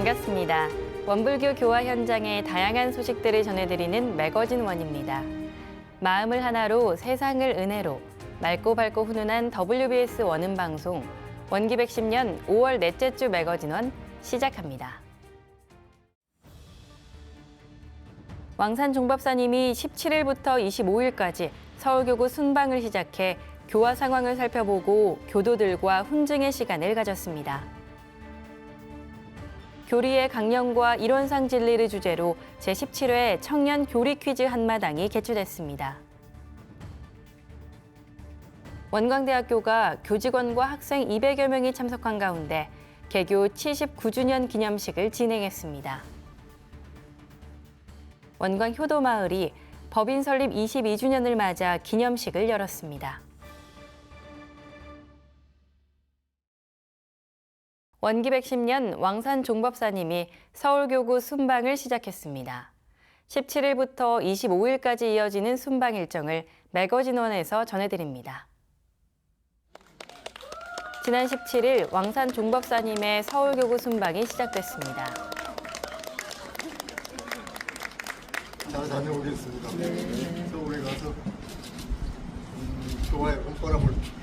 반갑습니다. 원불교 교화 현장의 다양한 소식들을 전해드리는 매거진 원입니다. 마음을 하나로 세상을 은혜로 맑고 밝고 훈훈한 WBS 원음 방송 원기 110년 5월 넷째 주 매거진 원 시작합니다. 왕산 종법사님이 17일부터 25일까지 서울교구 순방을 시작해 교화 상황을 살펴보고 교도들과 훈증의 시간을 가졌습니다. 교리의 강령과 이론상 진리를 주제로 제17회 청년 교리 퀴즈 한마당이 개최됐습니다. 원광대학교가 교직원과 학생 200여 명이 참석한 가운데 개교 79주년 기념식을 진행했습니다. 원광 효도마을이 법인 설립 22주년을 맞아 기념식을 열었습니다. 원기 110년 왕산 종법사님이 서울교구 순방을 시작했습니다. 17일부터 25일까지 이어지는 순방 일정을 매거진원에서 전해드립니다. 지난 17일 왕산 종법사님의 서울교구 순방이 시작됐습니다. 잘 다녀오겠습니다. 서울에 가서 교화의 봄바람을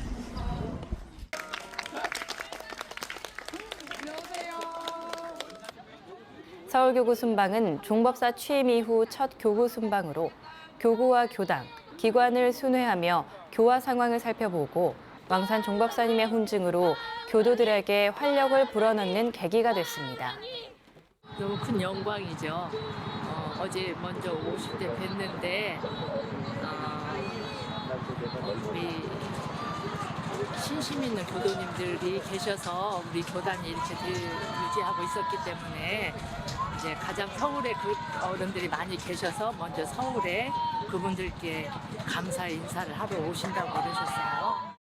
서울교구 순방은 종법사 취임 이후 첫 교구 순방으로 교구와 교당, 기관을 순회하며 교화 상황을 살펴보고 왕산 종법사님의 훈증으로 교도들에게 활력을 불어넣는 계기가 됐습니다. 너무 큰 영광이죠. 어제 먼저 50대 뵀는데 우리 신심 있는 교도님들이 계셔서 우리 교단이 이렇게 유지하고 있었기 때문에 이제 가장 서울에 그 어른들이 많이 계셔서 먼저 서울에 그분들께 감사 인사를 하러 오신다고 그러셨어요.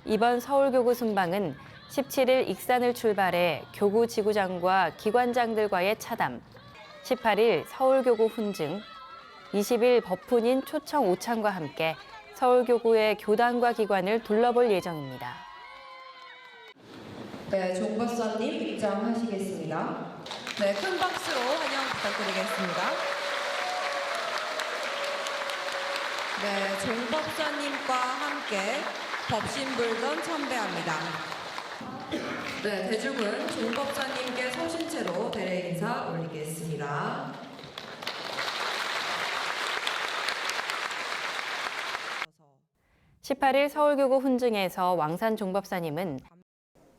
이번 서울교구 순방은 17일 익산을 출발해 교구 지구장과 기관장들과의 차담, 18일 서울교구 훈증, 20일 법훈인 초청 오찬과 함께 서울교구의 교단과 기관을 둘러볼 예정입니다. 네, 종법사님 입장하시겠습니다. 네, 큰 박수로 환영 부탁드리겠습니다. 네, 종법사님과 함께 법신불던 참배합니다. 네, 대중은 종법사님께 서신 채로 대례 인사 올리겠습니다. (18일) 서울교구 훈증에서 왕산 종법사님은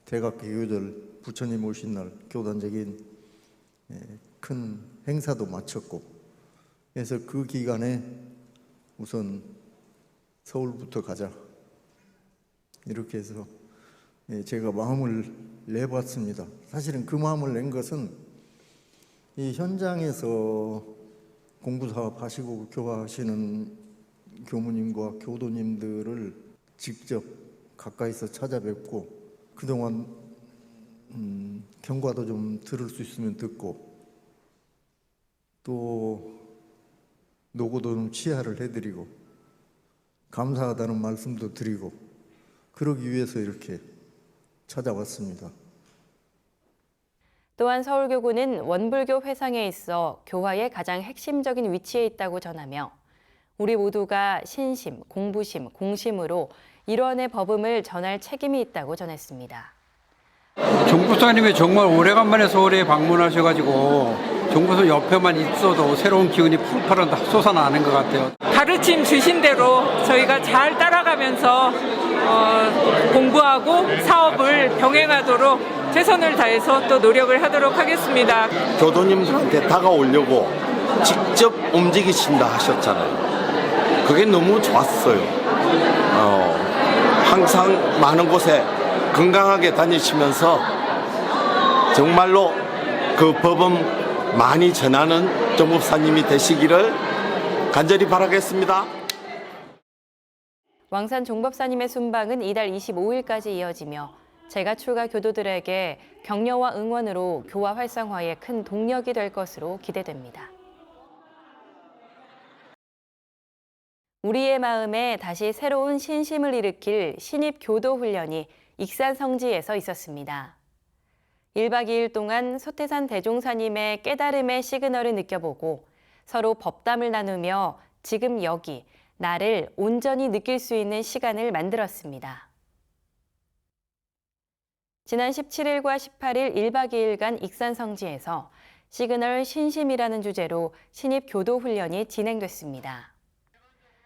대각 교우들 부처님 오신 날 교단적인 큰 행사도 마쳤고 그래서 그 기간에 우선 서울부터 가자 이렇게 해서 제가 마음을 내봤습니다. 사실은 그 마음을 낸 것은 이 현장에서 공부사업 하시고 교화하시는 교무님과 교도님들을 직접 가까이서 찾아뵙고 그동안 경과도 좀 들을 수 있으면 듣고 또 노고도 좀 치하를 해드리고 감사하다는 말씀도 드리고 그러기 위해서 이렇게 찾아왔습니다. 또한 서울교구는 원불교 회상에 있어 교화의 가장 핵심적인 위치에 있다고 전하며 우리 모두가 신심, 공부심, 공심으로 일원의 법음을 전할 책임이 있다고 전했습니다. 종법사님이 정말 오래간만에 서울에 방문하셔가지고 종법사 옆에만 있어도 새로운 기운이 펄펄 솟아나는 것 같아요. 가르침 주신 대로 저희가 잘 따라가면서 공부하고 사업을 병행하도록 최선을 다해서 또 노력을 하도록 하겠습니다. 교도님들한테 다가오려고 직접 움직이신다 하셨잖아요. 그게 너무 좋았어요. 항상 많은 곳에 건강하게 다니시면서 정말로 그 법음 많이 전하는 종법사님이 되시기를 간절히 바라겠습니다. 왕산 종법사님의 순방은 이달 25일까지 이어지며 재가 출가 교도들에게 격려와 응원으로 교화 활성화에 큰 동력이 될 것으로 기대됩니다. 우리의 마음에 다시 새로운 신심을 일으킬 신입 교도 훈련이 익산 성지에서 있었습니다. 1박 2일 동안 소태산 대종사님의 깨달음의 시그널을 느껴보고 서로 법담을 나누며 지금 여기 나를 온전히 느낄 수 있는 시간을 만들었습니다. 지난 17일과 18일 1박 2일간 익산성지에서 시그널 신심이라는 주제로 신입교도훈련이 진행됐습니다.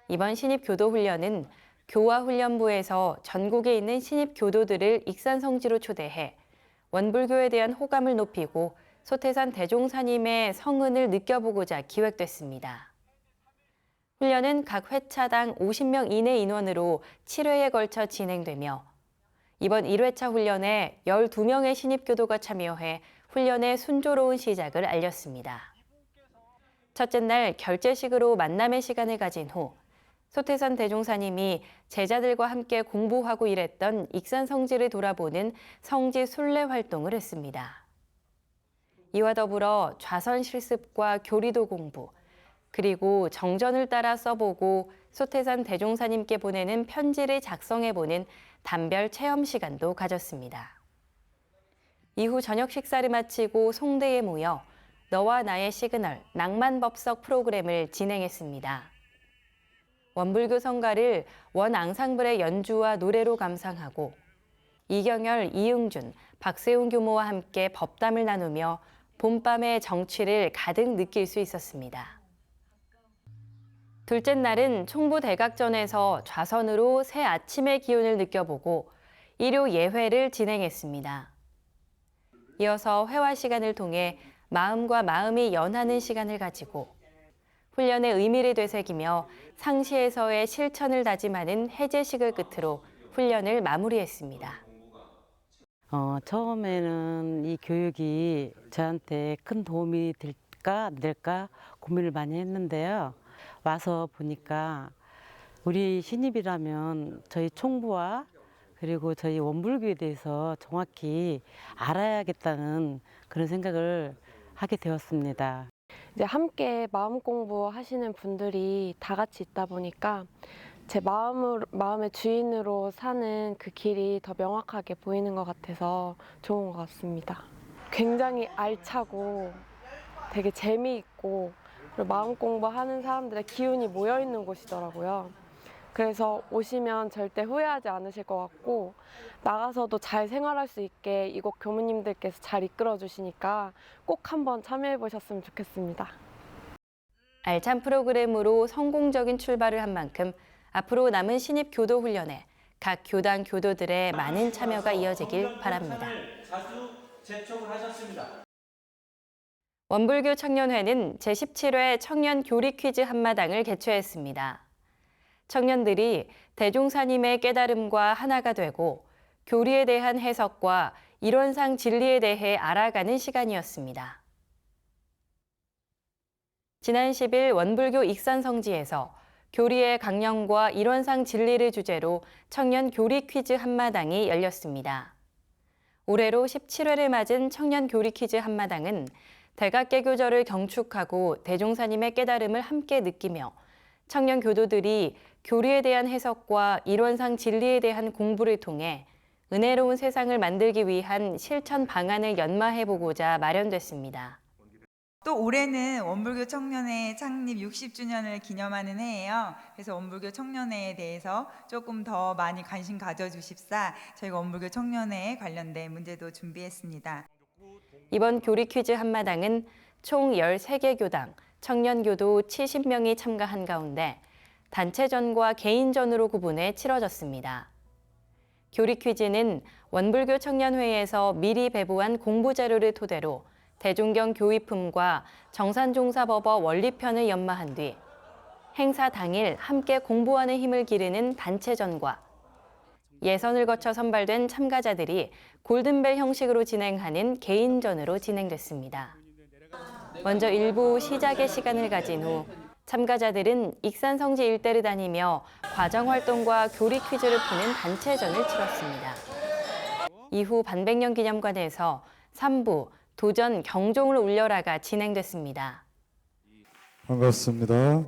이번 신입교도훈련은 교화훈련부에서 전국에 있는 신입교도들을 익산성지로 초대해 원불교에 대한 호감을 높이고 소태산 대종사님의 성은을 느껴보고자 기획됐습니다. 훈련은 각 회차당 50명 이내 인원으로 7회에 걸쳐 진행되며 이번 1회차 훈련에 12명의 신입교도가 참여해 훈련의 순조로운 시작을 알렸습니다. 첫째 날 결제식으로 만남의 시간을 가진 후 소태산 대종사님이 제자들과 함께 공부하고 일했던 익산성지를 돌아보는 성지 순례 활동을 했습니다. 이와 더불어 좌선 실습과 교리도 공부, 그리고 정전을 따라 써보고 소태산 대종사님께 보내는 편지를 작성해보는 단별 체험 시간도 가졌습니다. 이후 저녁 식사를 마치고 송대에 모여 너와 나의 시그널 낭만법석 프로그램을 진행했습니다. 원불교 성가를 원앙상블의 연주와 노래로 감상하고 이경열, 이응준, 박세훈 교모와 함께 법담을 나누며 봄밤의 정취를 가득 느낄 수 있었습니다. 둘째 날은 총부대각전에서 좌선으로 새 아침의 기운을 느껴보고 일요 예회를 진행했습니다. 이어서 회화 시간을 통해 마음과 마음이 연하는 시간을 가지고 훈련의 의미를 되새기며 상시에서의 실천을 다짐하는 해제식을 끝으로 훈련을 마무리했습니다. 처음에는 이 교육이 저한테 큰 도움이 될까 안 될까 고민을 많이 했는데요. 와서 보니까 우리 신입이라면 저희 총부와 그리고 저희 원불교에 대해서 정확히 알아야겠다는 그런 생각을 하게 되었습니다. 이제 함께 마음 공부하시는 분들이 다 같이 있다 보니까 제 마음의 주인으로 사는 그 길이 더 명확하게 보이는 것 같아서 좋은 것 같습니다. 굉장히 알차고 되게 재미있고 그리고 마음 공부하는 사람들의 기운이 모여 있는 곳이더라고요. 그래서 오시면 절대 후회하지 않으실 것 같고 나가서도 잘 생활할 수 있게 이곳 교무님들께서 잘 이끌어 주시니까 꼭 한번 참여해 보셨으면 좋겠습니다. 알찬 프로그램으로 성공적인 출발을 한 만큼 앞으로 남은 신입 교도 훈련에 각 교당 교도들의 많은 참여가 이어지길 바랍니다. 원불교 청년회는 제17회 청년 교리 퀴즈 한마당을 개최했습니다. 청년들이 대종사님의 깨달음과 하나가 되고 교리에 대한 해석과 이론상 진리에 대해 알아가는 시간이었습니다. 지난 10일 원불교 익산성지에서 교리의 강령과 이론상 진리를 주제로 청년 교리 퀴즈 한마당이 열렸습니다. 올해로 17회를 맞은 청년 교리 퀴즈 한마당은 대각개교절을 경축하고 대종사님의 깨달음을 함께 느끼며 청년 교도들이 교리에 대한 해석과 이론상 진리에 대한 공부를 통해 은혜로운 세상을 만들기 위한 실천 방안을 연마해보고자 마련됐습니다. 또 올해는 원불교 청년회 창립 60주년을 기념하는 해예요. 그래서 원불교 청년회에 대해서 조금 더 많이 관심 가져주십사 저희가 원불교 청년회에 관련된 문제도 준비했습니다. 이번 교리 퀴즈 한마당은 총 13개 교당, 청년교도 70명이 참가한 가운데 단체전과 개인전으로 구분해 치러졌습니다. 교리 퀴즈는 원불교 청년회에서 미리 배부한 공부자료를 토대로 대종경 교의품과 정산종사법어 원리편을 연마한 뒤 행사 당일 함께 공부하는 힘을 기르는 단체전과 예선을 거쳐 선발된 참가자들이 골든벨 형식으로 진행하는 개인전으로 진행됐습니다. 먼저 일부 시작의 시간을 가진 후 참가자들은 익산성지 일대를 다니며 과정활동과 교리 퀴즈를 푸는 단체전을 치렀습니다. 이후 반백년 기념관에서 3부 도전 경종을 울려라가 진행됐습니다. 반갑습니다.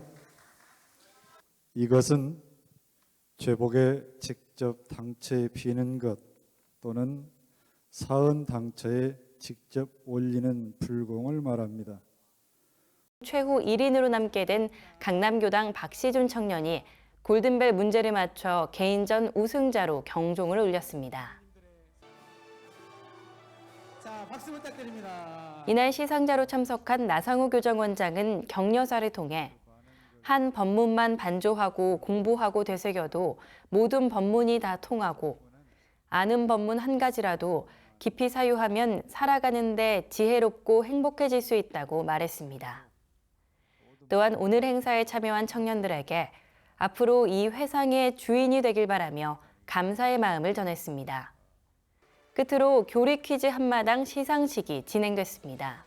이것은 죄복에 직접 당체에 피는 것 또는 사은 당처에 직접 올리는 불공을 말합니다. 최후 1인으로 남게 된 강남교당 박시준 청년이 골든벨 문제를 맞춰 개인전 우승자로 경종을 울렸습니다. 자, 박수 부탁드립니다. 이날 시상자로 참석한 나상호 교정원장은 격려사를 통해 한 법문만 반조하고 공부하고 되새겨도 모든 법문이 다 통하고 아는 법문 한 가지라도 깊이 사유하면 살아가는데 지혜롭고 행복해질 수 있다고 말했습니다. 또한 오늘 행사에 참여한 청년들에게 앞으로 이 회상의 주인이 되길 바라며 감사의 마음을 전했습니다. 끝으로 교리 퀴즈 한마당 시상식이 진행됐습니다.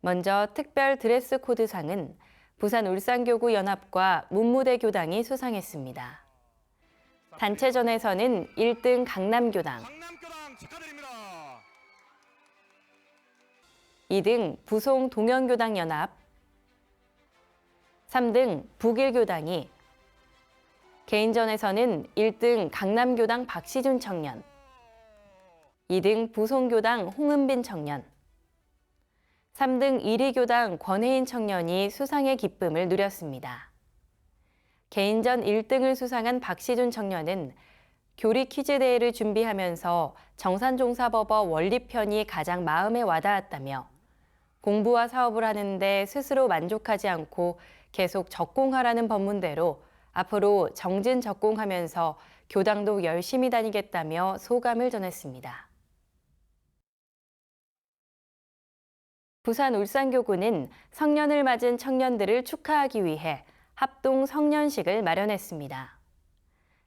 먼저 특별 드레스 코드상은 부산 울산교구 연합과 문무대 교당이 수상했습니다. 단체전에서는 1등 강남교당, 2등 부송 동현교당 연합, 3등 북일교당이, 개인전에서는 1등 강남교당 박시준 청년, 2등 부송교당 홍은빈 청년, 3등 1위교당 권혜인 청년이 수상의 기쁨을 누렸습니다. 개인전 1등을 수상한 박시준 청년은 교리 퀴즈 대회를 준비하면서 정산종사법어 원리편이 가장 마음에 와닿았다며 공부와 사업을 하는데 스스로 만족하지 않고 계속 적공하라는 법문대로 앞으로 정진 적공하면서 교당도 열심히 다니겠다며 소감을 전했습니다. 부산 울산교구는 성년을 맞은 청년들을 축하하기 위해 합동 성년식을 마련했습니다.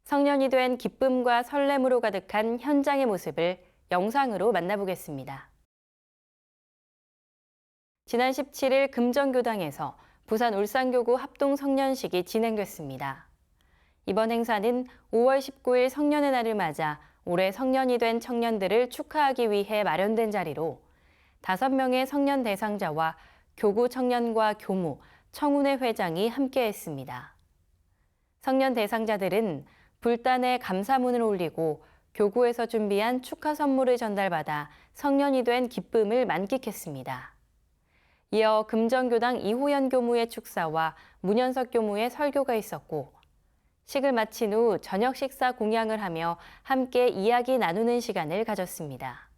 성년이 된 기쁨과 설렘으로 가득한 현장의 모습을 영상으로 만나보겠습니다. 지난 17일 금정교당에서 부산 울산교구 합동 성년식이 진행됐습니다. 이번 행사는 5월 19일 성년의 날을 맞아 올해 성년이 된 청년들을 축하하기 위해 마련된 자리로 5명의 성년 대상자와 교구 청년과 교무, 청운회 회장이 함께했습니다. 성년 대상자들은 불단에 감사문을 올리고 교구에서 준비한 축하 선물을 전달받아 성년이 된 기쁨을 만끽했습니다. 이어 금정교당 이호연 교무의 축사와 문현석 교무의 설교가 있었고 식을 마친 후 저녁 식사 공양을 하며 함께 이야기 나누는 시간을 가졌습니다.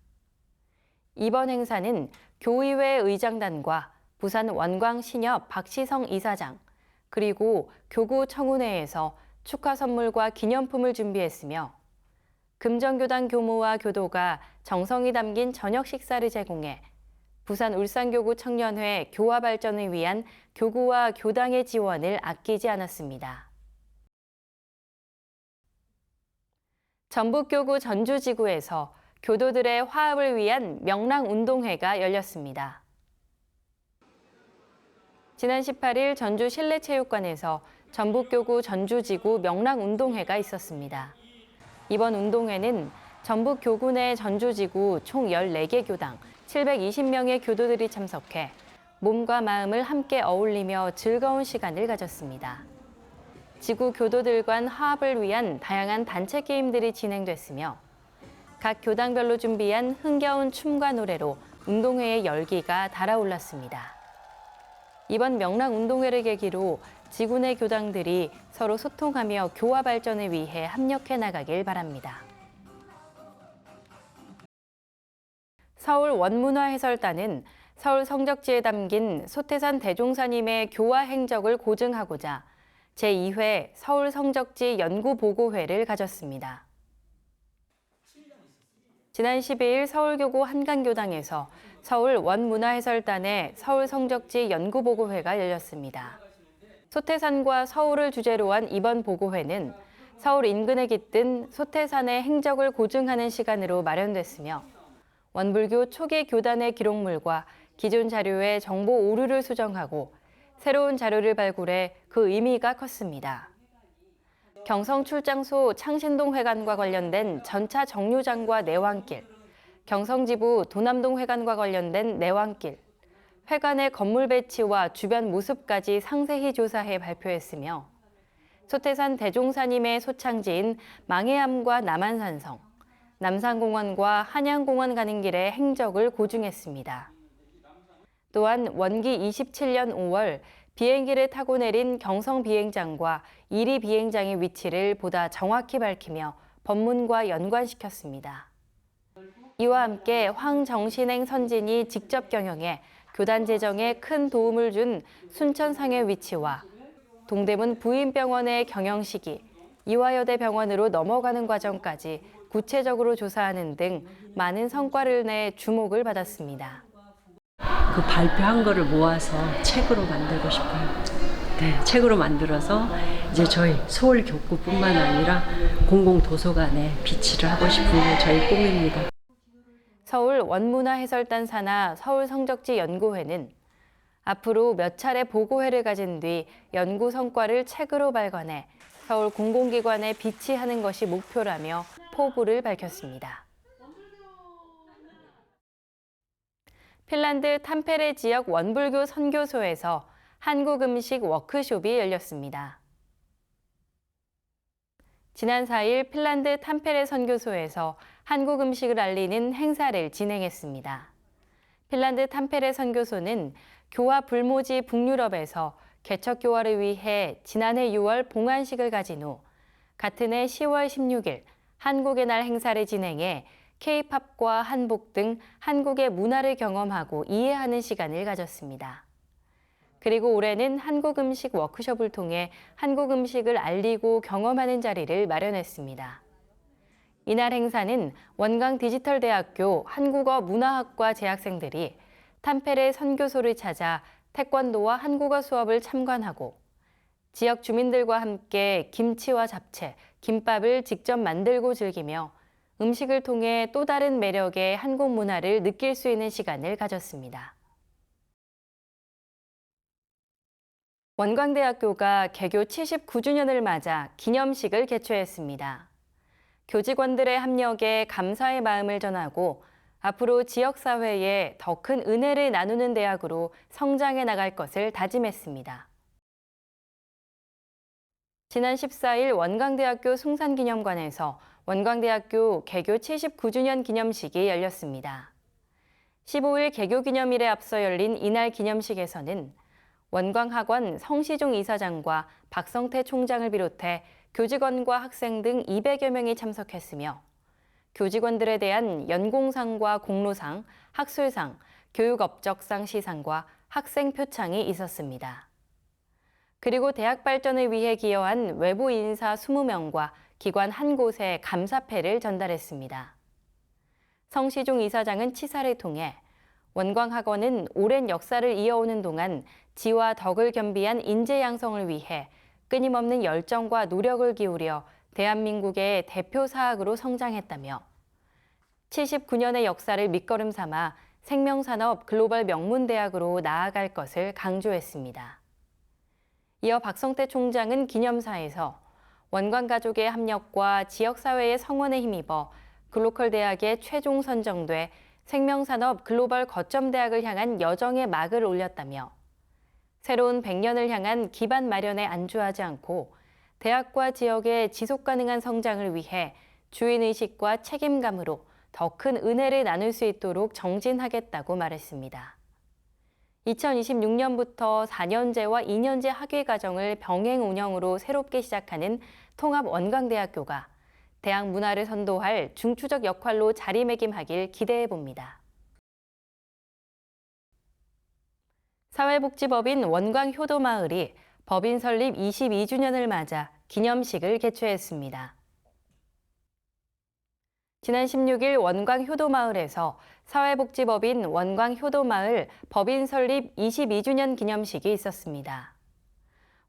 이번 행사는 교의회 의장단과 부산 원광신협 박시성 이사장, 그리고 교구 청운회에서 축하 선물과 기념품을 준비했으며 금정교당 교무와 교도가 정성이 담긴 저녁 식사를 제공해 부산 울산교구 청년회 교화 발전을 위한 교구와 교당의 지원을 아끼지 않았습니다. 전북교구 전주지구에서 교도들의 화합을 위한 명랑운동회가 열렸습니다. 지난 18일 전주 실내체육관에서 전북교구 전주지구 명랑운동회가 있었습니다. 이번 운동회는 전북교구 내 전주지구 총 14개 교당 720명의 교도들이 참석해 몸과 마음을 함께 어울리며 즐거운 시간을 가졌습니다. 지구 교도들 간 화합을 위한 다양한 단체 게임들이 진행됐으며 각 교당별로 준비한 흥겨운 춤과 노래로 운동회의 열기가 달아올랐습니다. 이번 명랑운동회를 계기로 지구 내 교당들이 서로 소통하며 교화 발전을 위해 협력해 나가길 바랍니다. 서울 원문화해설단은 서울 성적지에 담긴 소태산 대종사님의 교화 행적을 고증하고자 제2회 서울 성적지 연구보고회를 가졌습니다. 지난 12일 서울교구 한강교당에서 서울 원문화해설단의 서울 성적지 연구보고회가 열렸습니다. 소태산과 서울을 주제로 한 이번 보고회는 서울 인근에 깃든 소태산의 행적을 고증하는 시간으로 마련됐으며 원불교 초기 교단의 기록물과 기존 자료의 정보 오류를 수정하고 새로운 자료를 발굴해 그 의미가 컸습니다. 경성 출장소 창신동 회관과 관련된 전차 정류장과 내왕길, 경성지부 도남동 회관과 관련된 내왕길, 회관의 건물 배치와 주변 모습까지 상세히 조사해 발표했으며 소태산 대종사님의 소창지인 망해암과 남한산성, 남산공원과 한양공원 가는 길에 행적을 고증했습니다. 또한 원기 27년 5월 비행기를 타고 내린 경성 비행장과 이리 비행장의 위치를 보다 정확히 밝히며 법문과 연관시켰습니다. 이와 함께 황정신행 선진이 직접 경영해 교단 재정에 큰 도움을 준 순천상의 위치와 동대문 부인병원의 경영 시기, 이화여대 병원으로 넘어가는 과정까지 구체적으로 조사하는 등 많은 성과를 내 주목을 받았습니다. 그 발표한 거를 모아서 책으로 만들고 싶어요. 네, 책으로 만들어서 이제 저희 서울 교구뿐만 아니라 공공도서관에 비치를 하고 싶은 게 저희 꿈입니다. 서울 원문화해설단 산하 서울성적지연구회는 앞으로 몇 차례 보고회를 가진 뒤 연구 성과를 책으로 발간해 서울 공공기관에 비치하는 것이 목표라며 포부를 밝혔습니다. 핀란드 탐페레 지역 원불교 선교소에서 한국 음식 워크숍이 열렸습니다. 지난 4일 핀란드 탐페레 선교소에서 한국 음식을 알리는 행사를 진행했습니다. 핀란드 탐페레 선교소는 교화 불모지 북유럽에서 개척 교화를 위해 지난해 6월 봉안식을 가진 후 같은 해 10월 16일 한국의 날 행사를 진행해 K-팝과 한복 등 한국의 문화를 경험하고 이해하는 시간을 가졌습니다. 그리고 올해는 한국 음식 워크숍을 통해 한국 음식을 알리고 경험하는 자리를 마련했습니다. 이날 행사는 원광디지털대학교 한국어 문화학과 재학생들이 탐페레 선교소를 찾아 태권도와 한국어 수업을 참관하고 지역 주민들과 함께 김치와 잡채, 김밥을 직접 만들고 즐기며 음식을 통해 또 다른 매력의 한국 문화를 느낄 수 있는 시간을 가졌습니다. 원광대학교가 개교 79주년을 맞아 기념식을 개최했습니다. 교직원들의 합력에 감사의 마음을 전하고 앞으로 지역사회에 더 큰 은혜를 나누는 대학으로 성장해 나갈 것을 다짐했습니다. 지난 14일 원광대학교 숭산기념관에서 원광대학교 개교 79주년 기념식이 열렸습니다. 15일 개교기념일에 앞서 열린 이날 기념식에서는 원광학원 성시종 이사장과 박성태 총장을 비롯해 교직원과 학생 등 200여 명이 참석했으며 교직원들에 대한 연공상과 공로상, 학술상, 교육업적상 시상과 학생 표창이 있었습니다. 그리고 대학 발전을 위해 기여한 외부 인사 20명과 기관 한 곳에 감사패를 전달했습니다. 성시종 이사장은 치사를 통해 원광학원은 오랜 역사를 이어오는 동안 지와 덕을 겸비한 인재 양성을 위해 끊임없는 열정과 노력을 기울여 대한민국의 대표 사학으로 성장했다며 79년의 역사를 밑거름 삼아 생명산업 글로벌 명문대학으로 나아갈 것을 강조했습니다. 이어 박성태 총장은 기념사에서 원광 가족의 협력과 지역사회의 성원에 힘입어 글로컬 대학에 최종 선정돼 생명산업 글로벌 거점대학을 향한 여정의 막을 올렸다며 새로운 100년을 향한 기반 마련에 안주하지 않고 대학과 지역의 지속가능한 성장을 위해 주인의식과 책임감으로 더 큰 은혜를 나눌 수 있도록 정진하겠다고 말했습니다. 2026년부터 4년제와 2년제 학위 과정을 병행 운영으로 새롭게 시작하는 통합원광대학교가 대학 문화를 선도할 중추적 역할로 자리매김하길 기대해 봅니다. 사회복지법인 원광효도마을이 법인 설립 22주년을 맞아 기념식을 개최했습니다. 지난 16일 원광효도마을에서 사회복지법인 원광효도마을 법인 설립 22주년 기념식이 있었습니다.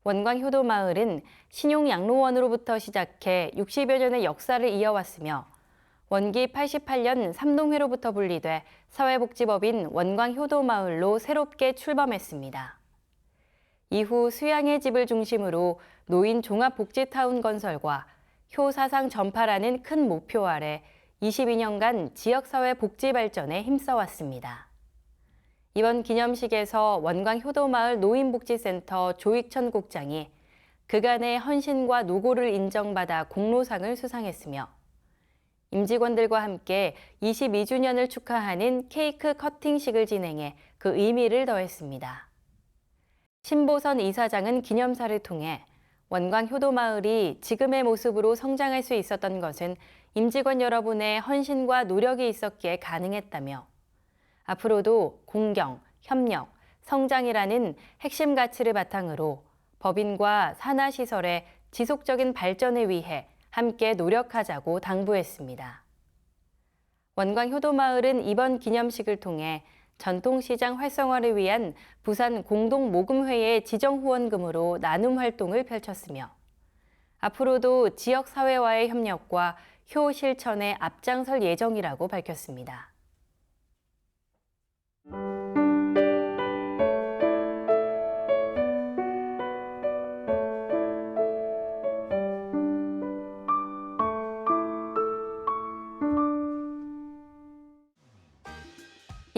원광효도마을은 신용양로원으로부터 시작해 60여 년의 역사를 이어왔으며 원기 88년 삼동회로부터 분리돼 사회복지법인 원광효도마을로 새롭게 출범했습니다. 이후 수양의 집을 중심으로 노인 종합복지타운 건설과 효사상 전파라는 큰 목표 아래 22년간 지역사회 복지 발전에 힘써왔습니다. 이번 기념식에서 원광효도마을 노인복지센터 조익천 국장이 그간의 헌신과 노고를 인정받아 공로상을 수상했으며 임직원들과 함께 22주년을 축하하는 케이크 커팅식을 진행해 그 의미를 더했습니다. 신보선 이사장은 기념사를 통해 원광 효도마을이 지금의 모습으로 성장할 수 있었던 것은 임직원 여러분의 헌신과 노력이 있었기에 가능했다며 앞으로도 공경, 협력, 성장이라는 핵심 가치를 바탕으로 법인과 산하시설의 지속적인 발전을 위해 함께 노력하자고 당부했습니다. 원광 효도마을은 이번 기념식을 통해 전통시장 활성화를 위한 부산 공동모금회의 지정후원금으로 나눔 활동을 펼쳤으며 앞으로도 지역사회와의 협력과 효 실천에 앞장설 예정이라고 밝혔습니다.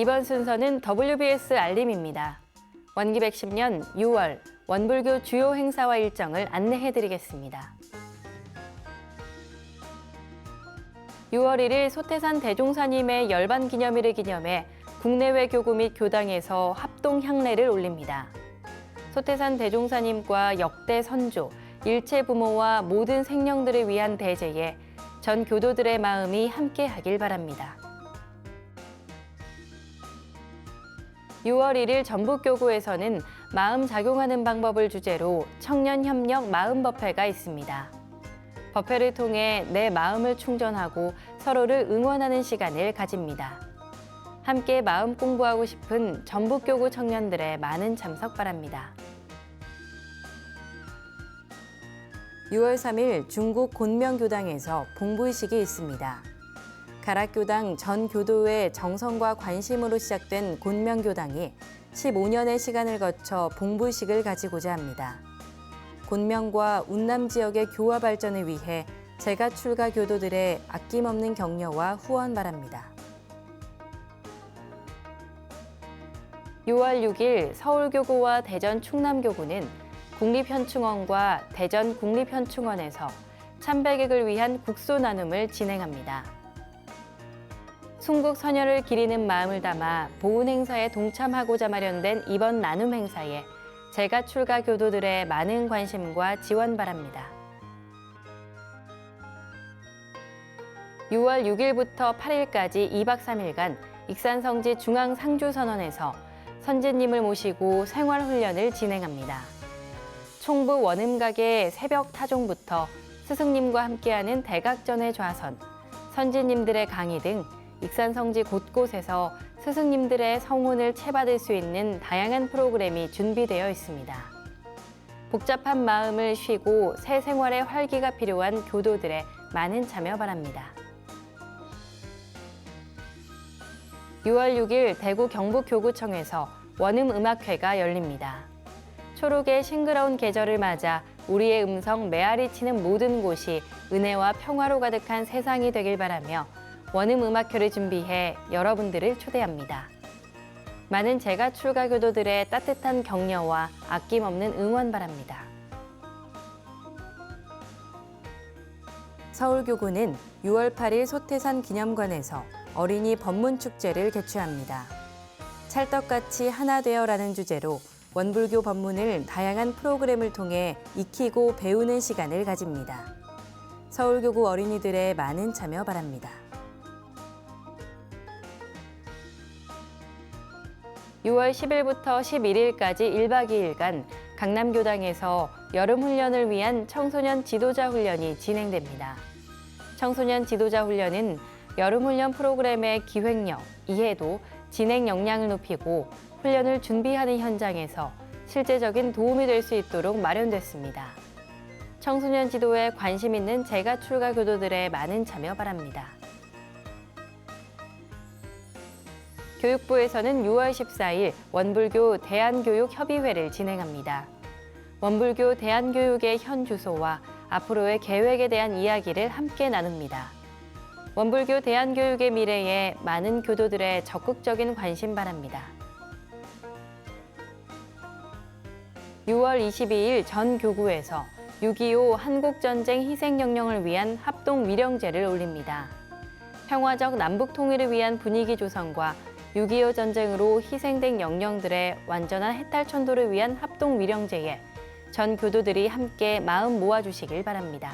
이번 순서는 WBS 알림입니다. 원기 110년 6월 원불교 주요 행사와 일정을 안내해드리겠습니다. 6월 1일 소태산 대종사님의 열반 기념일을 기념해 국내외 교구 및 교당에서 합동 향례를 올립니다. 소태산 대종사님과 역대 선조, 일체 부모와 모든 생령들을 위한 대제에 전 교도들의 마음이 함께하길 바랍니다. 6월 1일 전북교구에서는 마음 작용하는 방법을 주제로 청년협력 마음법회가 있습니다. 법회를 통해 내 마음을 충전하고 서로를 응원하는 시간을 가집니다. 함께 마음 공부하고 싶은 전북교구 청년들의 많은 참석 바랍니다. 6월 3일 중국 곤명교당에서 봉부의식이 있습니다. 가락교당 전 교도의 정성과 관심으로 시작된 곤명교당이 15년의 시간을 거쳐 봉부의식을 가지고자 합니다. 곤명과 운남 지역의 교화 발전을 위해 재가 출가 교도들의 아낌없는 격려와 후원 바랍니다. 6월 6일 서울교구와 대전 충남교구는 국립현충원과 대전 국립현충원에서 참배객을 위한 국소 나눔을 진행합니다. 순국 선열을 기리는 마음을 담아 보훈 행사에 동참하고자 마련된 이번 나눔 행사에 재가 출가 교도들의 많은 관심과 지원 바랍니다. 6월 6일부터 8일까지 2박 3일간 익산성지 중앙상주선원에서 선지님을 모시고 생활훈련을 진행합니다. 총부 원음각의 새벽 타종부터 스승님과 함께하는 대각전의 좌선, 선지님들의 강의 등 익산성지 곳곳에서 스승님들의 성훈을 채받을 수 있는 다양한 프로그램이 준비되어 있습니다. 복잡한 마음을 쉬고 새 생활의 활기가 필요한 교도들의 많은 참여 바랍니다. 6월 6일 대구 경북교구청에서 원음음악회가 열립니다. 초록의 싱그러운 계절을 맞아 우리의 음성 메아리 치는 모든 곳이 은혜와 평화로 가득한 세상이 되길 바라며 원음음악회를 준비해 여러분들을 초대합니다. 많은 재가 출가 교도들의 따뜻한 격려와 아낌없는 응원 바랍니다. 서울교구는 6월 8일 소태산 기념관에서 어린이 법문축제를 개최합니다. 찰떡같이 하나 되어라는 주제로 원불교 법문을 다양한 프로그램을 통해 익히고 배우는 시간을 가집니다. 서울교구 어린이들의 많은 참여 바랍니다. 6월 10일부터 11일까지 1박 2일간 강남교당에서 여름훈련을 위한 청소년 지도자 훈련이 진행됩니다. 청소년 지도자 훈련은 여름훈련 프로그램의 기획력, 이해도, 진행 역량을 높이고 훈련을 준비하는 현장에서 실제적인 도움이 될 수 있도록 마련됐습니다. 청소년 지도에 관심 있는 재가 출가 교도들의 많은 참여 바랍니다. 교육부에서는 6월 14일 원불교 대한교육협의회를 진행합니다. 원불교 대한교육의 현 주소와 앞으로의 계획에 대한 이야기를 함께 나눕니다. 원불교 대한교육의 미래에 많은 교도들의 적극적인 관심 바랍니다. 6월 22일 전 교구에서 6.25 한국전쟁 희생영령을 위한 합동 위령제를 올립니다. 평화적 남북 통일을 위한 분위기 조성과 6.25 전쟁으로 희생된 영령들의 완전한 해탈 천도를 위한 합동 위령제에 전 교도들이 함께 마음 모아주시길 바랍니다.